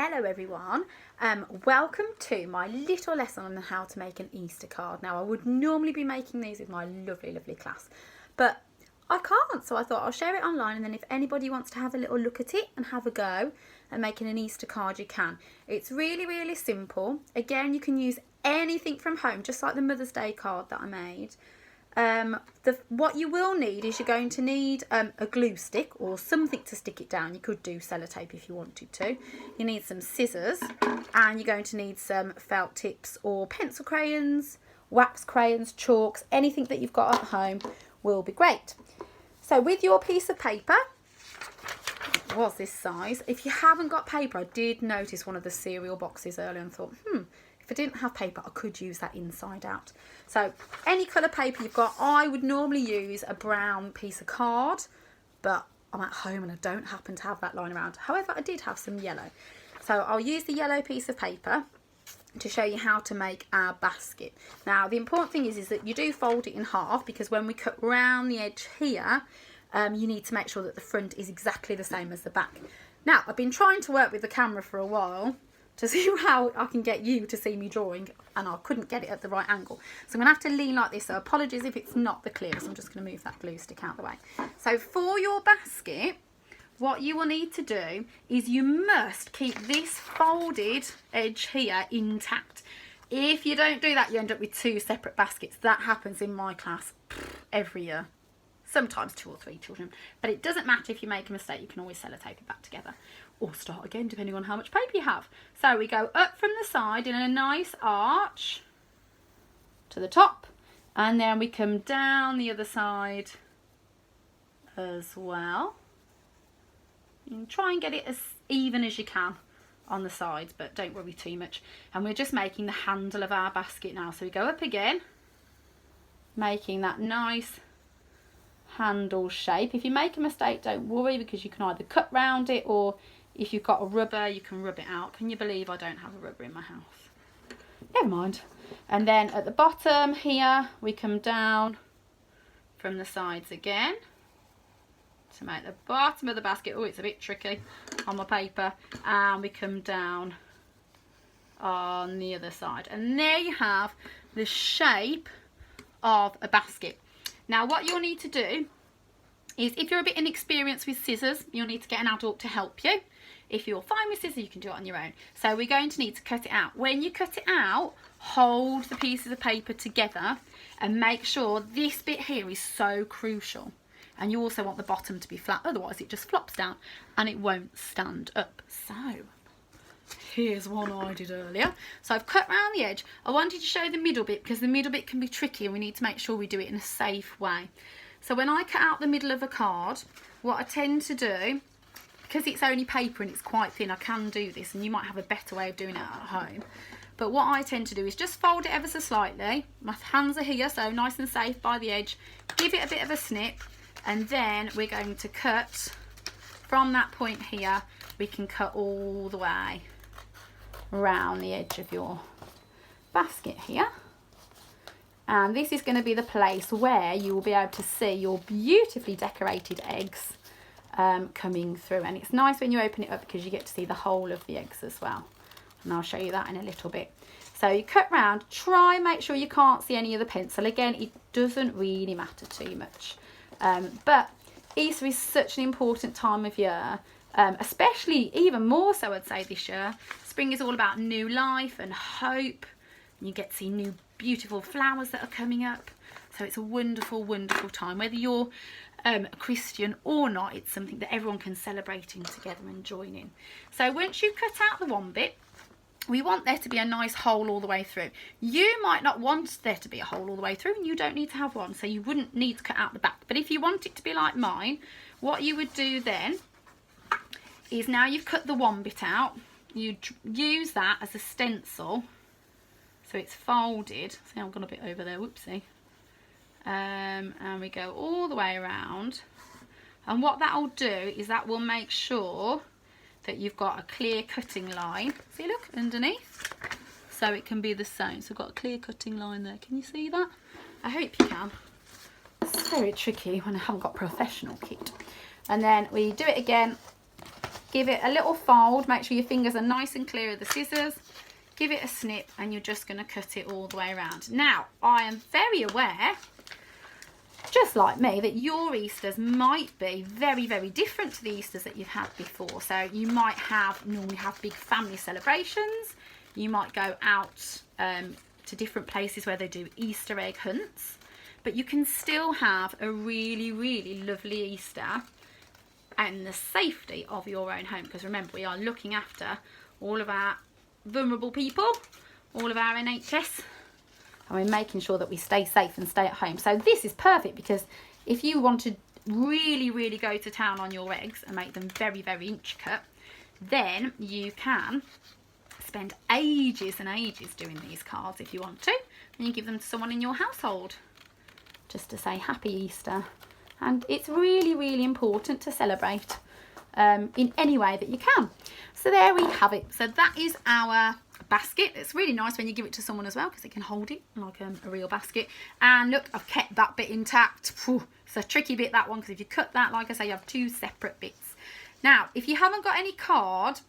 Hello everyone, welcome to my little lesson on how to make an Easter card. Now I would normally be making these with my lovely class, but I can't, so I thought I'll share it online, and then if anybody wants to have a little look at it and have a go at making an Easter card, you can. It's really simple. Again, you can use anything from home, just like the Mother's Day card that I made. What you will need is you're going to need a glue stick or something to stick it down. You could do sellotape if you wanted to. You need some scissors, and you're going to need some felt tips or pencil crayons, wax crayons, chalks, anything that you've got at home will be great. So with your piece of paper, it was this size. If you haven't got paper, I did notice one of the cereal boxes earlier and thought, if I didn't have paper, I could use that inside out. So any colour paper you've got, I would normally use a brown piece of card, but I'm at home and I don't happen to have that lying around. However, I did have some yellow. So I'll use the yellow piece of paper to show you how to make our basket. Now, the important thing is that you do fold it in half, because when we cut round the edge here, you need to make sure that the front is exactly the same as the back. Now, I've been trying to work with the camera for a while to see how I can get you to see me drawing, and I couldn't get it at the right angle. So I'm going to have to lean like this, so apologies if it's not the clearest. I'm just going to move that glue stick out of the way. So for your basket, what you will need to do is you must keep this folded edge here intact. If you don't do that, you end up with two separate baskets. That happens in my class every year. Sometimes 2 or 3 children, but it doesn't matter. If you make a mistake, you can always sellotape it back together or start again depending on how much paper you have. So we go up from the side in a nice arch to the top, and then we come down the other side as well. You can try and get it as even as you can on the sides, but don't worry too much. And we're just making the handle of our basket now. So we go up again, making that nice handle shape. If you make a mistake, don't worry, because you can either cut round it, or if you've got a rubber, you can rub it out. Can you believe I don't have a rubber in my house? Never mind. And then at the bottom here, we come down from the sides again to make the bottom of the basket. Oh, it's a bit tricky on my paper. And we come down on the other side. And there you have the shape of a basket. Now, what you'll need to do is, if you're a bit inexperienced with scissors, you'll need to get an adult to help you. If you're fine with scissors, you can do it on your own. So we're going to need to cut it out. When you cut it out, hold the pieces of paper together and make sure this bit here is so crucial. And you also want the bottom to be flat, otherwise it just flops down and it won't stand up. So here's one I did earlier. So I've cut around the edge. I wanted to show the middle bit because the middle bit can be tricky, and we need to make sure we do it in a safe way. So when I cut out the middle of a card, what I tend to do, because it's only paper and it's quite thin, I can do this, and you might have a better way of doing it at home. But what I tend to do is just fold it ever so slightly. My hands are here, so nice and safe by the edge. Give it a bit of a snip, and then we're going to cut from that point here. We can cut all the way around the edge of your basket here, and this is going to be the place where you will be able to see your beautifully decorated eggs coming through. And it's nice when you open it up because you get to see the whole of the eggs as well, and I'll show you that in a little bit. So you cut round, try and make sure you can't see any of the pencil. Again, it doesn't really matter too much, but Easter is such an important time of year, especially even more so I'd say this year. Spring is all about new life and hope, and you get to see new beautiful flowers that are coming up. So it's a wonderful time, whether you're a Christian or not. It's something that everyone can celebrate in together and join in. So once you cut out the one bit, we want there to be a nice hole all the way through. You might not want there to be a hole all the way through, and you don't need to have one, so you wouldn't need to cut out the back. But if you want it to be like mine, what you would do then is, now you've cut the one bit out, you use that as a stencil, so it's folded. See, I've gone a bit over there, whoopsie. And we go all the way around, and what that will do is that will make sure that you've got a clear cutting line. See, look, underneath, so it can be the same. So I've got a clear cutting line there. Can you see that? I hope you can. It's very tricky when I haven't got a professional kit. And then we do it again give it a little fold, make sure your fingers are nice and clear of the scissors, give it a snip, and you're just going to cut it all the way around. Now, I am very aware, just like me, that your Easters might be very, very different to the Easters that you've had before. So you might normally have big family celebrations. You might go out to different places where they do Easter egg hunts. But you can still have a really, really lovely Easter in the safety of your own home. Because remember, we are looking after all of our vulnerable people, all of our NHS. And we're making sure that we stay safe and stay at home. So this is perfect, because if you want to really, really go to town on your eggs and make them very, very intricate, then you can spend ages and ages doing these cards if you want to. And you give them to someone in your household just to say Happy Easter. And it's really, really important to celebrate in any way that you can. So there we have it. So that is our basket. It's really nice when you give it to someone as well, because they can hold it like a real basket. And look, I've kept that bit intact. Whew, it's a tricky bit, that one, because if you cut that, like I say, you have two separate bits. Now, if you haven't got any card,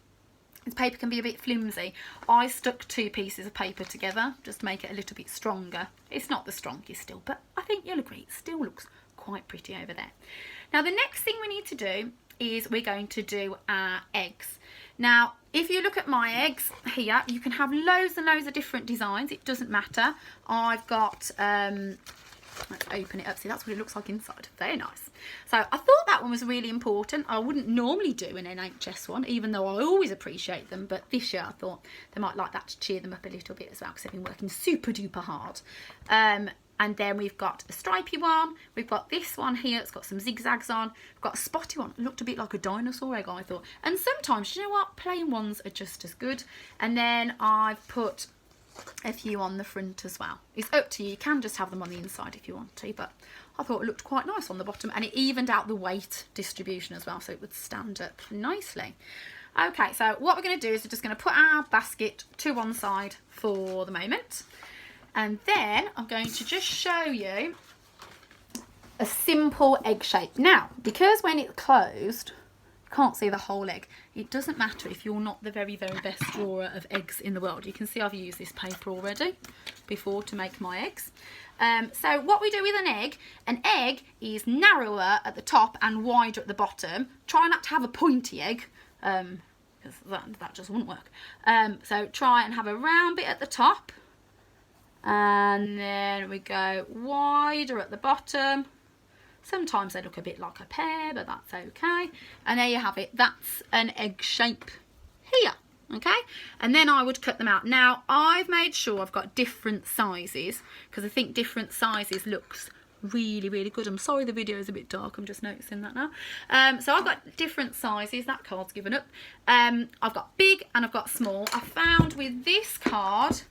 this paper can be a bit flimsy. I stuck two pieces of paper together just to make it a little bit stronger. It's not the strongest still, but I think you'll agree it still looks quite pretty over there. Now, the next thing we need to do is we're going to do our eggs. Now, if you look at my eggs here, you can have loads and loads of different designs. It doesn't matter. I've got, let's open it up. See, that's what it looks like inside. Very nice. So I thought that one was really important. I wouldn't normally do an NHS one, even though I always appreciate them. But this year I thought they might like that to cheer them up a little bit as well, because they've been working super duper hard. And then we've got a stripy one. We've got this one here. It's got some zigzags on. We've got a spotty one. It looked a bit like a dinosaur egg, I thought. And sometimes, you know what? Plain ones are just as good. And then I've put a few on the front as well. It's up to you. You can just have them on the inside if you want to. But I thought it looked quite nice on the bottom. And it evened out the weight distribution as well, so it would stand up nicely. Okay, so what we're going to do is we're just going to put our basket to one side for the moment. And then I'm going to just show you a simple egg shape. Now, because when it's closed, you can't see the whole egg. It doesn't matter if you're not the very, very best drawer of eggs in the world. You can see I've used this paper already before to make my eggs. So what we do with an egg is narrower at the top and wider at the bottom. Try not to have a pointy egg, because that just wouldn't work. So try and have a round bit at the top. And then we go wider at the bottom. Sometimes they look a bit like a pear, but that's okay. And there you have it. That's an egg shape here. Okay, and then I would cut them out. Now, I've made sure I've got different sizes, because I think different sizes looks really, really good. I'm sorry the video is a bit dark. I'm just noticing that now. So I've got different sizes. That card's given up. I've got big and I've got small. I found with this card,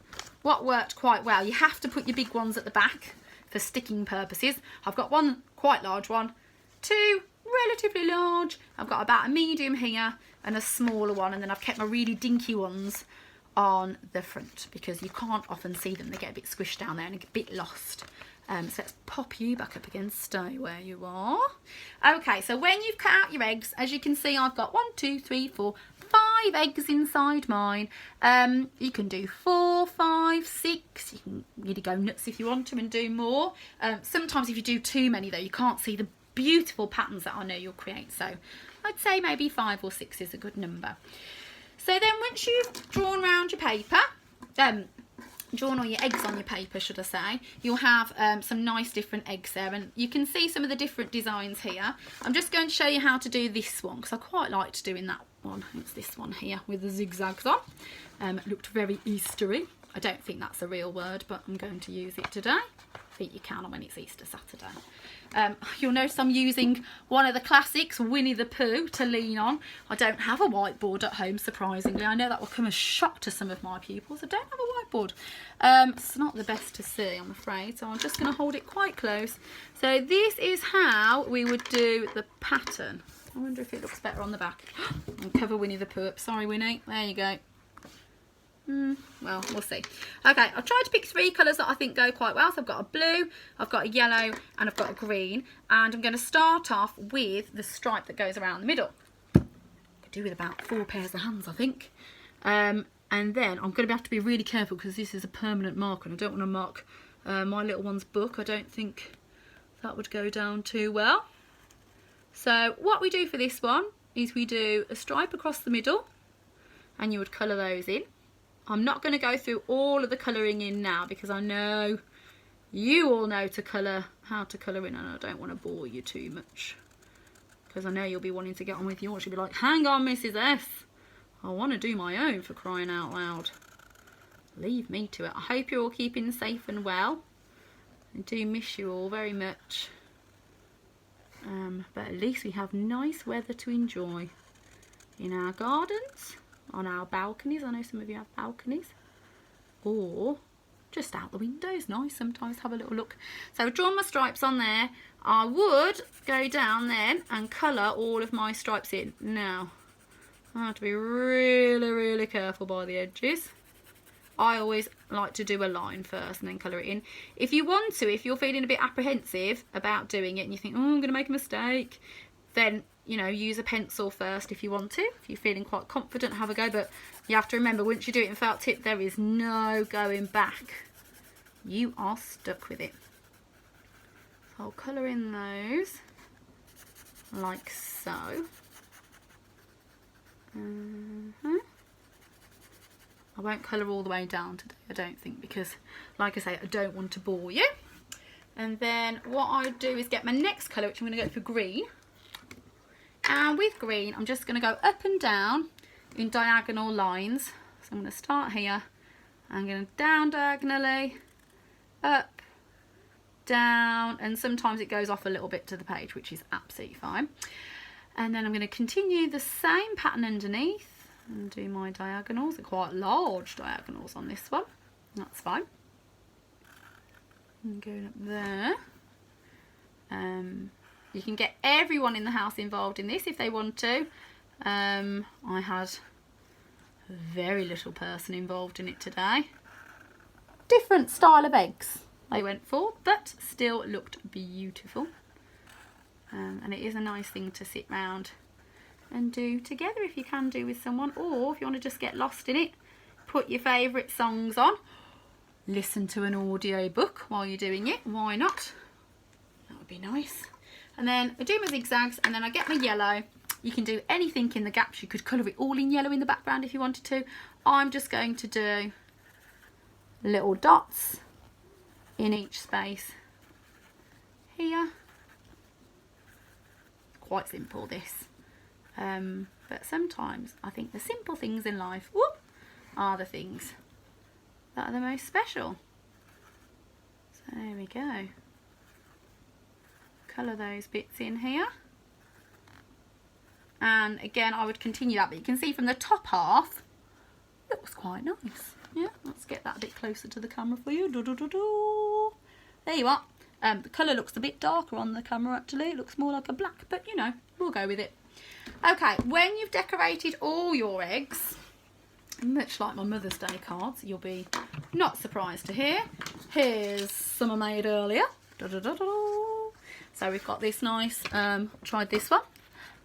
what worked quite well, you have to put your big ones at the back for sticking purposes. I've got one quite large one, two relatively large, I've got about a medium here and a smaller one, and then I've kept my really dinky ones on the front because you can't often see them. They get a bit squished down there and a bit lost. So let's pop you back up again, stay where you are. Okay, so when you've cut out your eggs, as you can see, I've got 1, 2, 3, 4, 5 eggs inside mine. You can do 4, 5, 6. You can really go nuts if you want to and do more. Sometimes if you do too many though, you can't see the beautiful patterns that I know you'll create. So I'd say maybe 5 or 6 is a good number. So then once you've drawn around your paper, drawn all your eggs on your paper, should I say, you'll have some nice different eggs there, and you can see some of the different designs here. I'm just going to show you how to do this one because I quite liked doing that one. It's this one here with the zigzags on. It looked very Eastery. I don't think that's a real word, but I'm going to use it today. I think you can when it's Easter Saturday. You'll notice I'm using one of the classics, Winnie the Pooh, to lean on. I don't have a whiteboard at home, surprisingly. I know that will come as a shock to some of my pupils. I don't have a whiteboard. It's not the best to see, I'm afraid, so I'm just going to hold it quite close. So this is how we would do the pattern. I wonder if it looks better on the back. And cover Winnie the Pooh up. Sorry, Winnie. There you go. Well, we'll see. Okay, I've tried to pick 3 colours that I think go quite well. So I've got a blue, I've got a yellow, and I've got a green. And I'm going to start off with the stripe that goes around the middle. I'm could do with about 4 pairs of hands, I think. And then I'm going to have to be really careful because this is a permanent marker and I don't want to mark my little one's book. I don't think that would go down too well. So what we do for this one is we do a stripe across the middle and you would colour those in. I'm not going to go through all of the colouring in now because I know you all know how to colour in, and I don't want to bore you too much because I know you'll be wanting to get on with yours. You'll be like, hang on Mrs S, I want to do my own, for crying out loud. Leave me to it. I hope you're all keeping safe and well. I do miss you all very much. But at least we have nice weather to enjoy in our gardens, on our balconies. I know some of you have balconies, or just out the windows. Nice sometimes to have a little look. So I've drawn my stripes on there. I would go down then and colour all of my stripes in. Now I have to be really careful by the edges. I always like to do a line first and then colour it in. If you want to, if you're feeling a bit apprehensive about doing it and you think, oh, I'm going to make a mistake, then, you know, use a pencil first if you want to. If you're feeling quite confident, have a go. But you have to remember, once you do it in felt tip, there is no going back. You are stuck with it. So I'll colour in those like so. I won't colour all the way down today, I don't think, because like I say, I don't want to bore you. And then what I do is get my next colour, which I'm going to go for green. And with green, I'm just going to go up and down in diagonal lines. So I'm going to start here. I'm going to down diagonally, up, down, and sometimes it goes off a little bit to the page, which is absolutely fine. And then I'm going to continue the same pattern underneath and do my diagonals. They're quite large diagonals on this one. That's fine. And going up there. You can get everyone in the house involved in this if they want to. I had a very little person involved in it today. Different style of eggs I went for, but still looked beautiful. And it is a nice thing to sit round and do together if you can do with someone, or if you want to just get lost in it, put your favourite songs on, listen to an audio book while you're doing it. Why not? That would be nice. And then I do my zigzags, and then I get my yellow. You can do anything in the gaps. You could colour it all in yellow in the background if you wanted to. I'm just going to do little dots in each space here. Quite simple, this. But sometimes I think the simple things in life are the things that are the most special. So there we go. Colour those bits in here. And again, I would continue that, but you can see from the top half, it looks quite nice. Yeah, let's get that a bit closer to the camera for you. There you are. The colour looks a bit darker on the camera actually. It looks more like a black, but you know, we'll go with it. Okay, when you've decorated all your eggs, much like my Mother's Day cards, you'll be not surprised to hear, here's some I made earlier. So we've got this nice, tried this one,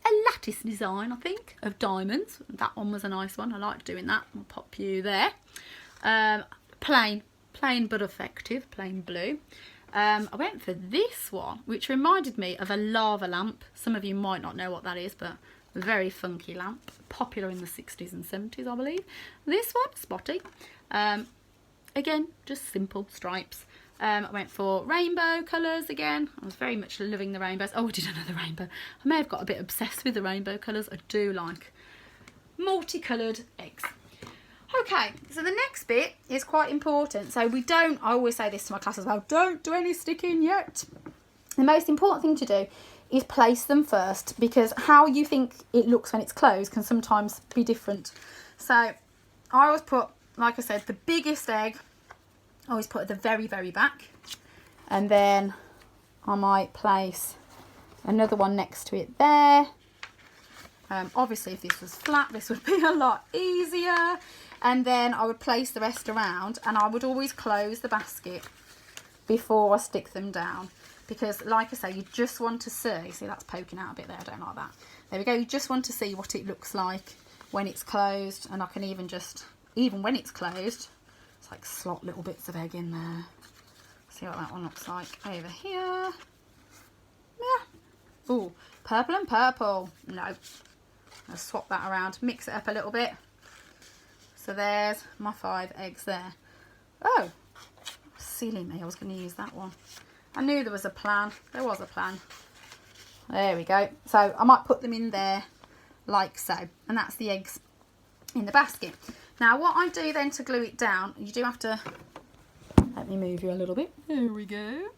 a lattice design I think, of diamonds. That one was a nice one, I liked doing that. I'll pop you there. Plain but effective, plain blue. I went for this one, which reminded me of a lava lamp. Some of you might not know what that is, but a very funky lamp, popular in the 60s and 70s, I believe. This one, spotty. Again, just simple stripes. I went for rainbow colours again. I was very much loving the rainbows. Oh, I did another rainbow. I may have got a bit obsessed with the rainbow colours. I do like multicoloured eggs. Okay, so the next bit is quite important. So I always say this to my class as well, don't do any sticking yet. The most important thing to do is place them first, because how you think it looks when it's closed can sometimes be different. So I always put, like I said, the biggest egg, I always put at the very, very back. And then I might place another one next to it there. Obviously, if this was flat, this would be a lot easier. And then I would place the rest around, and I would always close the basket before I stick them down. Because, like I say, you just want to see that's poking out a bit there, I don't like that. There we go. You just want to see what it looks like when it's closed, and I can even when it's closed, it's like slot little bits of egg in there. See what that one looks like over here. Yeah. Ooh, purple and purple. No. I'll swap that around, mix it up a little bit. So there's my 5 eggs there. Oh, silly me, I was going to use that one. I knew there was a plan. There was a plan. There we go. So I might put them in there like so. And that's the eggs in the basket. Now what I do then to glue it down, you do have to, let me move you a little bit. There we go.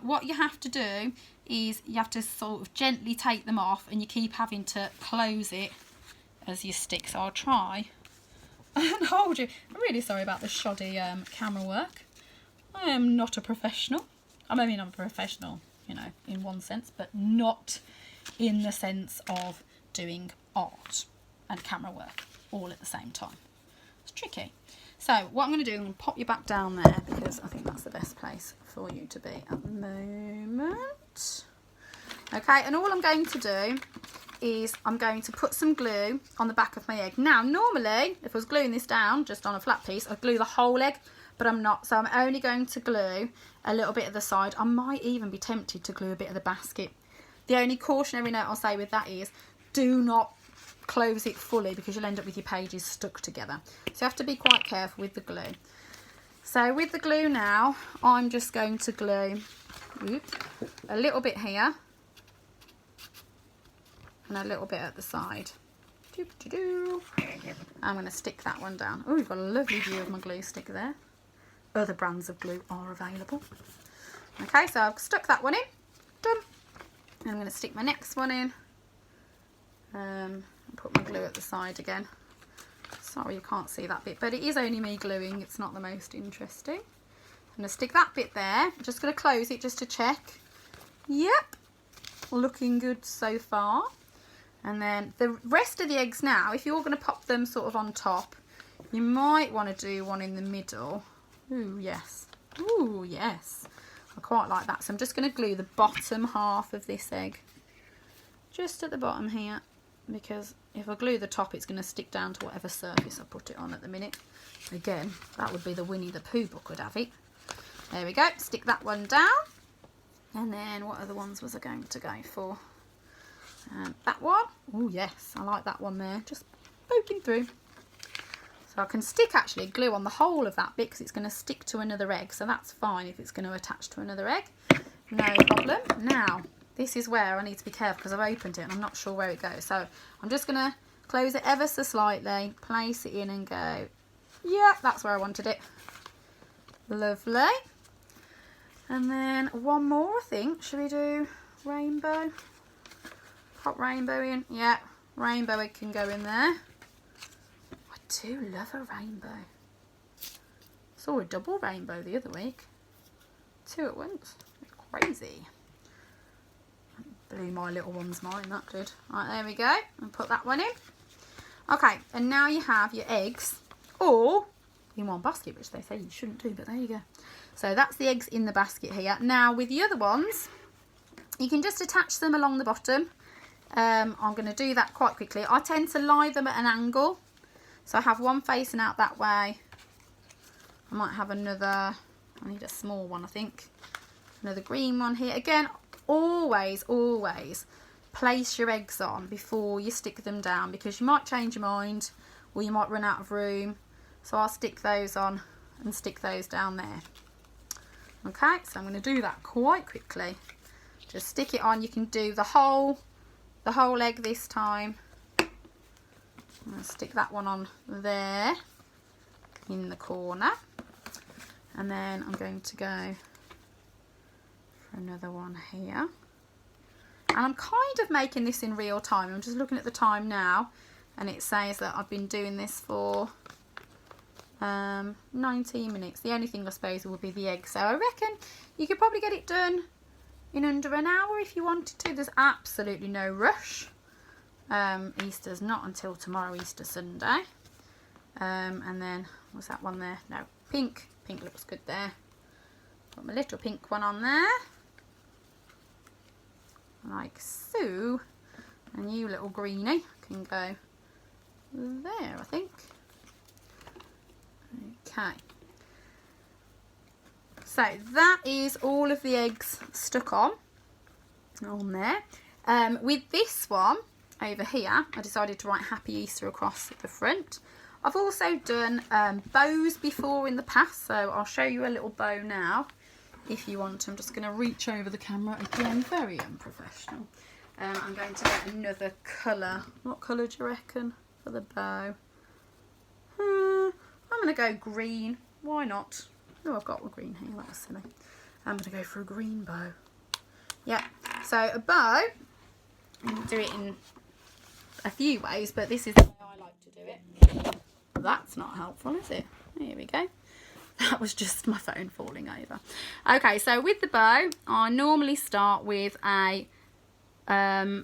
What you have to do is you have to sort of gently take them off, and you keep having to close it as you stick. So I'll try and hold you. I'm really sorry about the shoddy camera work. I am not a professional. I mean, I'm a professional, you know, in one sense, but not in the sense of doing art and camera work all at the same time. It's tricky. So what I'm going to do, I'm going to pop you back down there because I think that's the best place for you to be at the moment. Okay, and all I'm going to do is I'm going to put some glue on the back of my egg. Now, normally, if I was gluing this down just on a flat piece, I'd glue the whole egg, but I'm not. So I'm only going to glue a little bit of the side. I might even be tempted to glue a bit of the basket. The only cautionary note I'll say with that is do not close it fully because you'll end up with your pages stuck together. So you have to be quite careful with the glue. So with the glue now, I'm just going to glue a little bit here and a little bit at the side. I'm going to stick that one down. Oh, you've got a lovely view of my glue stick there. Other brands of glue are available. Okay, so I've stuck that one in. Done. And I'm going to stick my next one in. Put my glue at the side again. Sorry you can't see that bit, but it is only me gluing. It's not the most interesting. I'm going to stick that bit there. I'm just going to close it just to check. Yep. Looking good so far. And then the rest of the eggs now, if you're going to pop them sort of on top, you might want to do one in the middle. Ooh, yes. Ooh, yes. I quite like that. So I'm just going to glue the bottom half of this egg. Just at the bottom here. Because if I glue the top, it's going to stick down to whatever surface I put it on at the minute. Again, that would be the Winnie the Pooh book would have it. There we go. Stick that one down. And then what other ones was I going to go for? That one. Oh yes, I like that one there. Just poking through. So I can stick actually glue on the whole of that bit because it's going to stick to another egg. So that's fine if it's going to attach to another egg. No problem. Now, this is where I need to be careful because I've opened it and I'm not sure where it goes. So I'm just going to close it ever so slightly, place it in and go, yeah, that's where I wanted it. Lovely. And then one more, I think. Should we do rainbow? Pop rainbow in. Yeah, rainbow egg can go in there. I do love a rainbow. Saw a double rainbow the other week. 2 at once. Crazy. Blew my little one's mind, that did. Right, there we go. And put that one in. Okay, and now you have your eggs all in one basket, which they say you shouldn't do, but there you go. So that's the eggs in the basket here. Now with the other ones, you can just attach them along the bottom. I'm going to do that quite quickly. I tend to lie them at an angle. So I have one facing out that way. I might have another, I need a small one I think. Another green one here. Again, always place your eggs on before you stick them down because you might change your mind or you might run out of room. So I'll stick those on and stick those down there. Okay, so I'm going to do that quite quickly. Just stick it on. You can do the whole egg this time. I'm going to stick that one on there in the corner. And then I'm going to go for another one here. And I'm kind of making this in real time. I'm just looking at the time now and it says that I've been doing this for 19 minutes. The only thing I suppose would be the egg. So I reckon you could probably get it done in under an hour if you wanted to. There's absolutely no rush. Easter's not until tomorrow, Easter Sunday. And then, was that one there? No, pink. Pink looks good there. Put my little pink one on there. Like so. And you little greenie can go there, I think. Okay. So that is all of the eggs stuck on there. With this one over here, I decided to write Happy Easter across the front. I've also done bows before in the past, so I'll show you a little bow now if you want. I'm just going to reach over the camera again, very unprofessional. I'm going to get another colour. What colour do you reckon for the bow? I'm going to go green. Why not? Oh, I've got a green here. That was silly. I'm going to go for a green bow. Yeah. So a bow, you can do it in a few ways, but this is the way I like to do it. That's not helpful, is it? Here we go. That was just my phone falling over. Okay, so with the bow, I normally start with a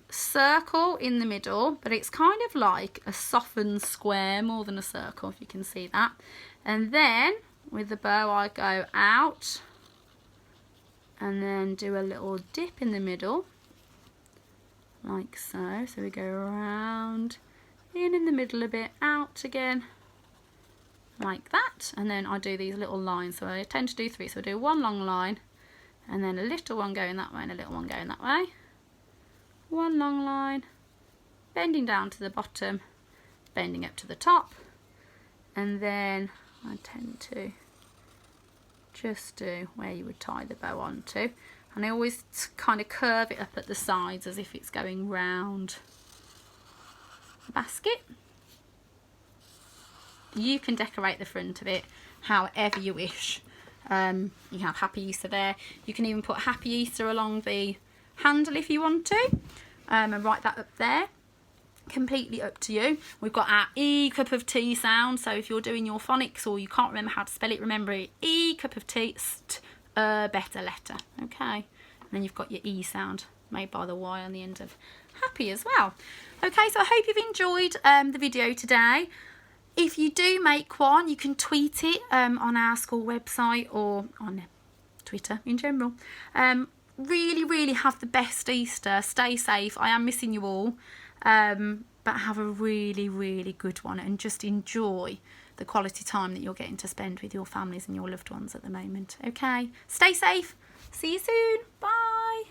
circle in the middle, but it's kind of like a softened square more than a circle, if you can see that. And then with the bow I go out and then do a little dip in the middle like so. So we go around, in the middle a bit, out again like that, and then I do these little lines. So I tend to do 3, so I do one long line and then a little one going that way and a little one going that way. One long line, bending down to the bottom, bending up to the top, and then I tend to just do where you would tie the bow onto, and I always kind of curve it up at the sides as if it's going round the basket. You can decorate the front of it however you wish. You have Happy Easter there. You can even put Happy Easter along the handle if you want to, and write that up there. Completely up to you. We've got our E cup of tea sound, so if you're doing your phonics or you can't remember how to spell it, remember it. E cup of tea, better letter. Okay, and then you've got your E sound made by the Y on the end of happy as well. Okay, so I hope you've enjoyed the video today. If you do make one, you can tweet it on our school website or on Twitter in general. Really have the best Easter. Stay safe. I am missing you all. But have a really good one, and just enjoy the quality time that you're getting to spend with your families and your loved ones at the moment. Okay, stay safe. See you soon. Bye.